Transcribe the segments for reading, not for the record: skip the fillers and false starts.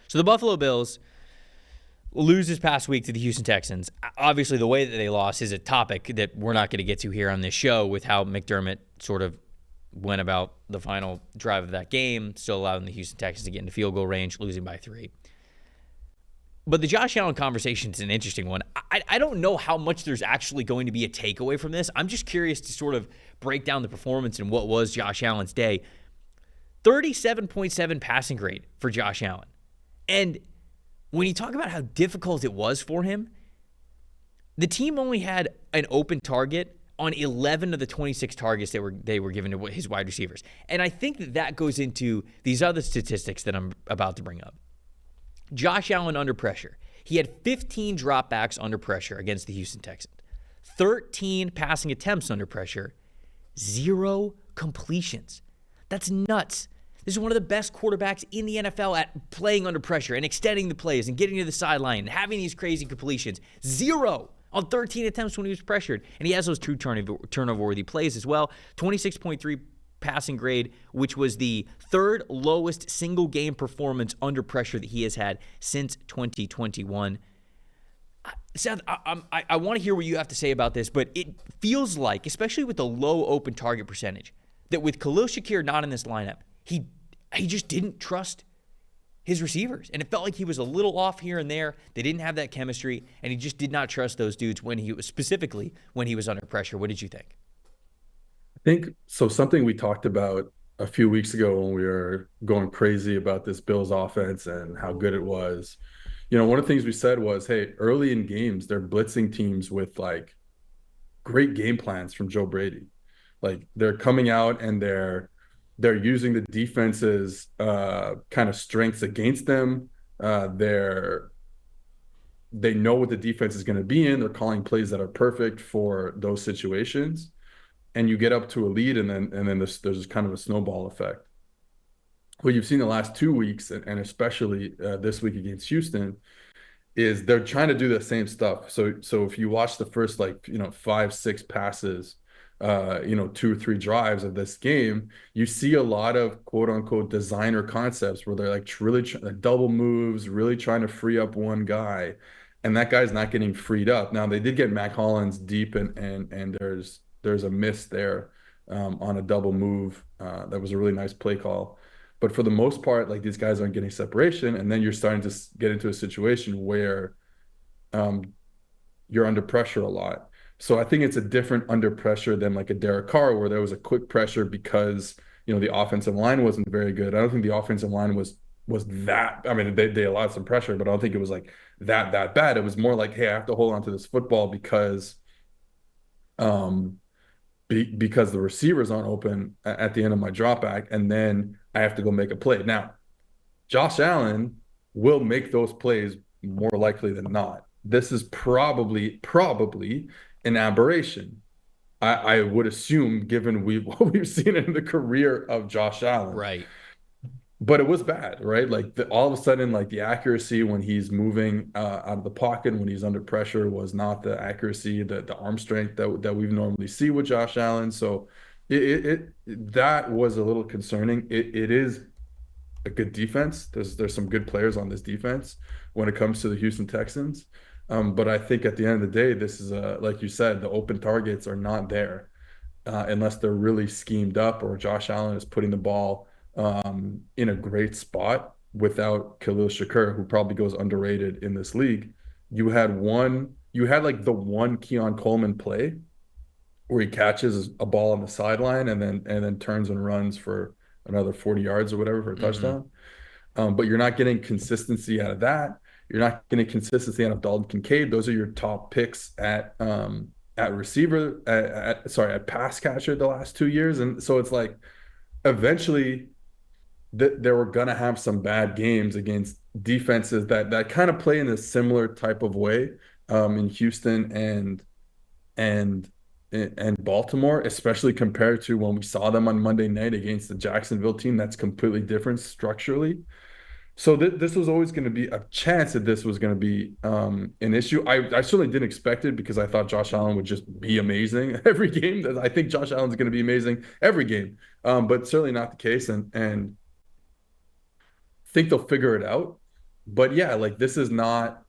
So the Buffalo Bills lose this past week to the Houston Texans. Obviously, the way that they lost is a topic that we're not going to get to here on this show with how McDermott sort of went about the final drive of that game, still allowing the Houston Texans to get into field goal range, losing by 3. But the Josh Allen conversation is an interesting one. I don't know how much there's actually going to be a takeaway from this. I'm just curious to sort of break down the performance and what was Josh Allen's day. 37.7 passing grade for Josh Allen. And when you talk about how difficult it was for him, the team only had an open target on 11 of the 26 targets that they were given to his wide receivers. And I think that goes into these other statistics that I'm about to bring up. Josh Allen under pressure. He had 15 dropbacks under pressure against the Houston Texans, 13 passing attempts under pressure, 0 completions. That's nuts. This is one of the best quarterbacks in the NFL at playing under pressure and extending the plays and getting to the sideline and having these crazy completions. 0 on 13 attempts when he was pressured. And he has those true turnover-worthy plays as well. 26.3 passing grade, which was the third lowest single game performance under pressure that he has had since 2021. Seth, I want to hear what you have to say about this, but it feels like, especially with the low open target percentage, that with Khalil Shakir not in this lineup, he just didn't trust his receivers. And it felt like he was a little off here and there. They didn't have that chemistry, and he just did not trust those dudes specifically when he was under pressure. What did you think? I think so. Something we talked about a few weeks ago when we were going crazy about this Bills offense and how good it was. One of the things we said was, hey, early in games, they're blitzing teams with like great game plans from Joe Brady. Like they're coming out and they're using the defense's kind of strengths against them. They know what the defense is going to be in. They're calling plays that are perfect for those situations. And you get up to a lead, and then there's kind of a snowball effect. What you've seen the last 2 weeks, and especially this week against Houston, is they're trying to do the same stuff. So if you watch the first 5-6 passes, 2 or 3 drives of this game, you see a lot of quote unquote designer concepts where they're like really double moves, really trying to free up one guy, and that guy's not getting freed up. Now they did get Mac Hollins deep, and there's a miss there on a double move. That was a really nice play call. But for the most part, like these guys aren't getting separation. And then you're starting to get into a situation where you're under pressure a lot. So I think it's a different under pressure than like a Derek Carr where there was a quick pressure because, the offensive line wasn't very good. I don't think the offensive line was that. I mean, they allowed some pressure, but I don't think it was like that bad. It was more like, hey, I have to hold on to this football because the receivers aren't open at the end of my drop back, and then I have to go make a play. Now, Josh Allen will make those plays more likely than not. This is probably an aberration. I would assume, given what we've seen in the career of Josh Allen. Right. But it was bad, right? Like all of a sudden, like the accuracy when he's moving out of the pocket, when he's under pressure, was not the accuracy, the arm strength that we normally see with Josh Allen. So that was a little concerning. It is a good defense. There's some good players on this defense when it comes to the Houston Texans. But I think at the end of the day, this is like you said, the open targets are not there unless they're really schemed up or Josh Allen is putting the ball in a great spot without Khalil Shakir, who probably goes underrated in this league. You had like the one Keon Coleman play where he catches a ball on the sideline and then turns and runs for another 40 yards or whatever for a touchdown. But you're not getting consistency out of that. You're not getting consistency out of Dalton Kincaid. Those are your top picks at receiver, at pass catcher the last 2 years. And so it's like eventually they were going to have some bad games against defenses that kind of play in a similar type of way in Houston and Baltimore, especially compared to when we saw them on Monday night against the Jacksonville team that's completely different structurally. So this was always going to be a chance that this was going to be an issue. I certainly didn't expect it because I thought Josh Allen would just be amazing every game. I think Josh Allen's going to be amazing every game, but certainly not the case. And think they'll figure it out. but yeah, like this is not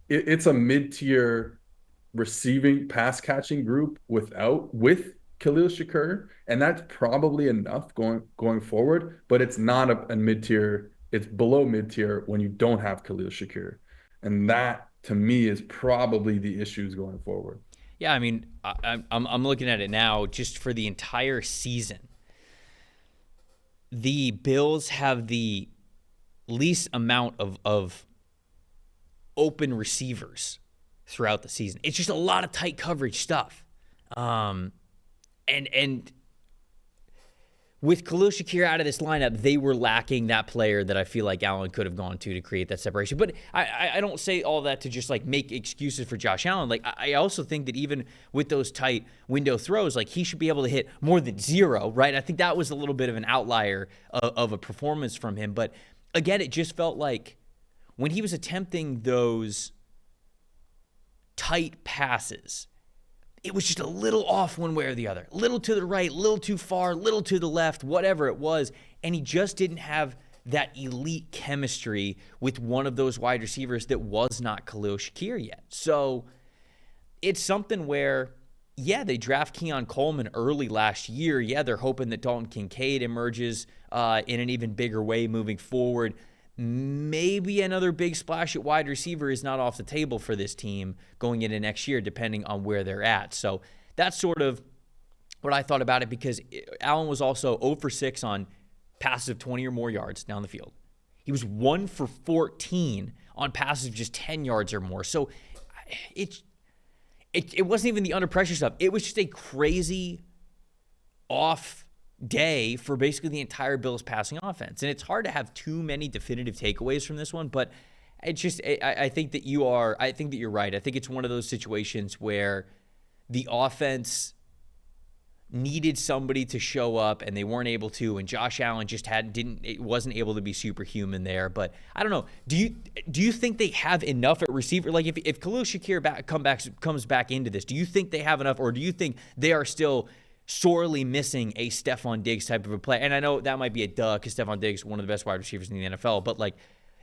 it's a mid-tier receiving pass catching group with Khalil Shakir, and that's probably enough going forward, but it's not a mid-tier, it's below mid-tier when you don't have Khalil Shakir. And that to me is probably the issues going forward. Yeah, I mean, I'm looking at it now just for the entire season. The Bills have the least amount of open receivers throughout the season. It's just a lot of tight coverage stuff. And with Khalil Shakir out of this lineup, they were lacking that player that I feel like Allen could have gone to create that separation. But I don't say all that to just like make excuses for Josh Allen. Like I also think that even with those tight window throws, like he should be able to hit more than 0, right? I think that was a little bit of an outlier of a performance from him. But again, it just felt like when he was attempting those tight passes, it was just a little off one way or the other. A little to the right, a little too far, a little to the left, whatever it was. And he just didn't have that elite chemistry with one of those wide receivers that was not Khalil Shakir yet. So it's something where, yeah, they draft Keon Coleman early last year. Yeah, they're hoping that Dalton Kincaid emerges in an even bigger way moving forward. Maybe another big splash at wide receiver is not off the table for this team going into next year, depending on where they're at. So that's sort of what I thought about it, because Allen was also 0 for 6 on passes of 20 or more yards down the field. He was 1 for 14 on passes of just 10 yards or more. So it wasn't even the under pressure stuff. It was just a crazy off day for basically the entire Bills passing offense. And it's hard to have too many definitive takeaways from this one, but it's just, I think that you're right. I think it's one of those situations where the offense needed somebody to show up and they weren't able to, and Josh Allen just wasn't able to be superhuman there. But I don't know. Do you think they have enough at receiver? Like if Khalil Shakir comes back into this, do you think they have enough, or do you think they are still sorely missing a Stephon Diggs type of a player? And I know that might be a duh, because Stephon Diggs is one of the best wide receivers in the NFL, but like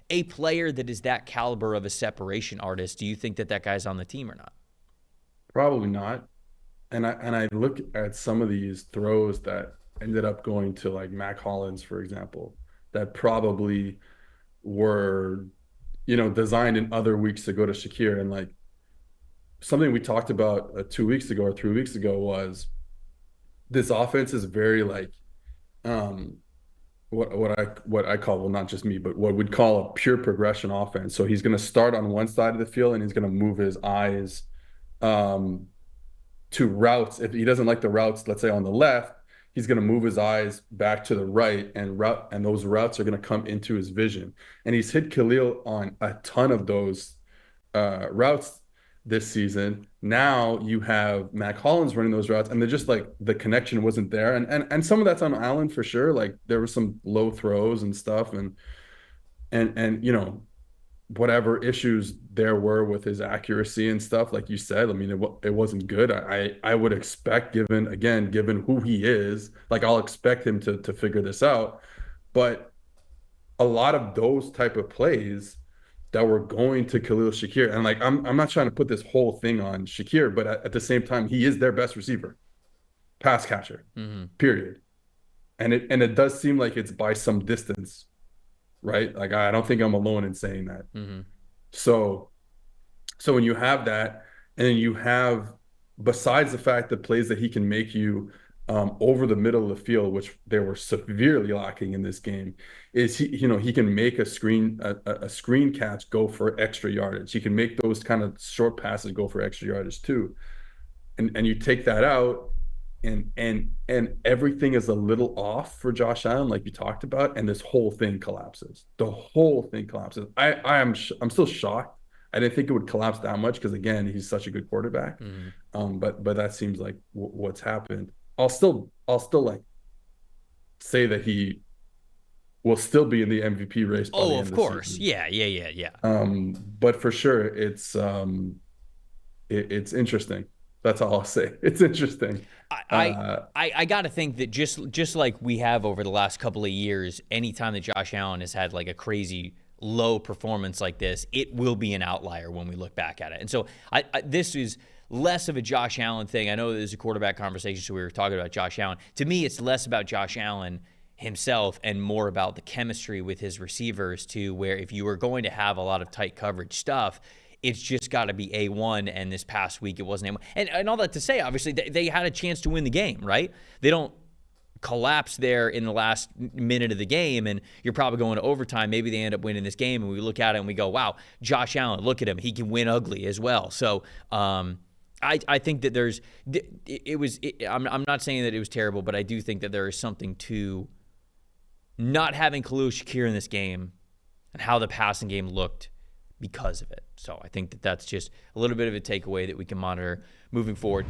a player that is that caliber of a separation artist, do you think that guy's on the team or not? Probably not. And I look at some of these throws that ended up going to like Mac Hollins, for example, that probably were, designed in other weeks to go to Shakir. And like something we talked about 2 weeks ago or 3 weeks ago was this offense is very like what I call, well, not just me, but what we'd call a pure progression offense. So he's going to start on one side of the field and he's going to move his eyes to routes. If he doesn't like the routes, let's say on the left, he's going to move his eyes back to the right, and those routes are going to come into his vision. And he's hit Khalil on a ton of those routes this season. Now you have Mac Hollins running those routes, and they're just like the connection wasn't there. And some of that's on Allen for sure. Like there were some low throws and stuff, and whatever issues there were with his accuracy and stuff, like you said, I mean, it wasn't good. I would expect, given who he is, like I'll expect him to figure this out. But a lot of those type of plays that were going to Khalil Shakir, and like I'm not trying to put this whole thing on Shakir, but at the same time, he is their best receiver, pass catcher, period. And it does seem like it's by some distance, right? Like I don't think I'm alone in saying that. So when you have that, and then you have, besides the fact that plays that he can make you over the middle of the field, which they were severely lacking in this game, is he can make a screen catch go for extra yardage. He can make those kind of short passes go for extra yardage too. And you take that out, and everything is a little off for Josh Allen, like you talked about, and this whole thing collapses. The whole thing collapses. I'm still shocked. I didn't think it would collapse that much, because again, he's such a good quarterback. But that seems like what's happened. I'll still like say that he will still be in the MVP race. Oh, of course. Yeah. But for sure, it's interesting. That's all I'll say. It's interesting. I got to think that just like we have over the last couple of years, anytime that Josh Allen has had like a crazy low performance like this, it will be an outlier when we look back at it. And so this is less of a Josh Allen thing. I know there's a quarterback conversation, so we were talking about Josh Allen. To me, it's less about Josh Allen himself and more about the chemistry with his receivers, to where if you were going to have a lot of tight coverage stuff, it's just got to be A1, and this past week it wasn't A1. And all that to say, obviously, they had a chance to win the game, right? They don't collapse there in the last minute of the game, and you're probably going to overtime. Maybe they end up winning this game, and we look at it and we go, wow, Josh Allen, look at him. He can win ugly as well. So I think that I'm not saying that it was terrible, but I do think that there is something to not having Khalil Shakir in this game and how the passing game looked because of it. So I think that that's just a little bit of a takeaway that we can monitor moving forward.